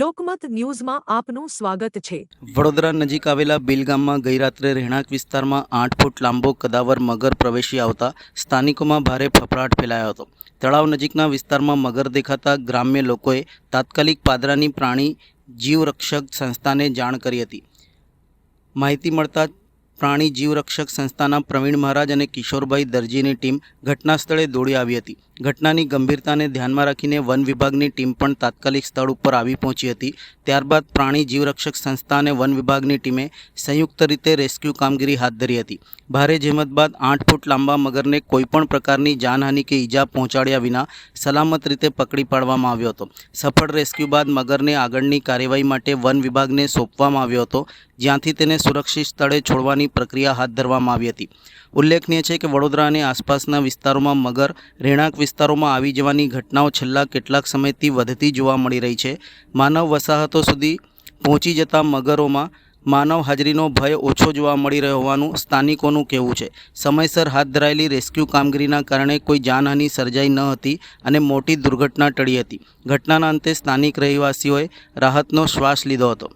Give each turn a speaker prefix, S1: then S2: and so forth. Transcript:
S1: લોકમત ન્યૂઝમાં આપનું સ્વાગત છે।
S2: વડોદરા નજીક આવેલા બિલ ગામમાં ગઈ રાત્રે રહેણાંક વિસ્તારમાં 8 ફૂટ લાંબો કદાવર મગર પ્રવેશી આવતા સ્થાનિકોમાં ભારે ફફડાટ ફેલાયો હતો। તળાવ નજીકના વિસ્તારમાં મગર દેખાતા ગ્રામ્ય લોકોએ તાત્કાલિક પાદરાની પ્રાણી જીવરક્ષક સંસ્થાને જાણ કરી હતી। માહિતી મળતા પ્રાણી જીવરક્ષક સંસ્થાના પ્રવીણ મહારાજ અને કિશોરભાઈ દરજીની ટીમ ઘટના સ્થળે દોડી આવી હતી। ઘટનાની ગંભીરતાને ધ્યાનમાં રાખીને વન વિભાગની ટીમ પણ તાત્કાલિક સ્થળ ઉપર આવી પહોંચી હતી। ત્યારબાદ પ્રાણી જીવરક્ષક સંસ્થા અને વન વિભાગની ટીમે સંયુક્ત રીતે રેસ્ક્યુ કામગીરી હાથ ધરી હતી। ભારે જહેમત બાદ 8 ફૂટ લાંબા મગરને કોઈપણ પ્રકારની જાનહાનિ કે ઈજા પહોંચાડ્યા વિના સલામત રીતે પકડી પાડવામાં આવ્યો હતો। સફળ રેસ્ક્યુ બાદ મગરને આગળની કાર્યવાહી માટે વન વિભાગને સોંપવામાં આવ્યો હતો, જ્યાંથી તેને સુરક્ષિત સ્થળે છોડવાની પ્રક્રિયા હાથ ધરવામાં આવી હતી। ઉલ્લેખનીય છે કે વડોદરા અને આસપાસના વિસ્તારોમાં મગર રહેણાંક વિસ્તારોમાં આવી જવાની ઘટનાઓ છેલ્લા કેટલાક સમયથી વધતી જોવા મળી રહી છે। માનવ વસાહતો સુધી પહોંચી જતા મગરોમાં માનવ હાજરીનો ભય ઓછો જોવા મળી રહ્યો હોવાનું સ્થાનિકોનું કહેવું છે। સમયસર હાથ ધરાયેલી રેસ્ક્યુ કામગીરીના કારણે કોઈ જાનહાનિ સર્જાઈ ન હતી અને મોટી દુર્ઘટના ટળી હતી। ઘટનાના અંતે સ્થાનિક રહેવાસીઓએ રાહતનો શ્વાસ લીધો હતો।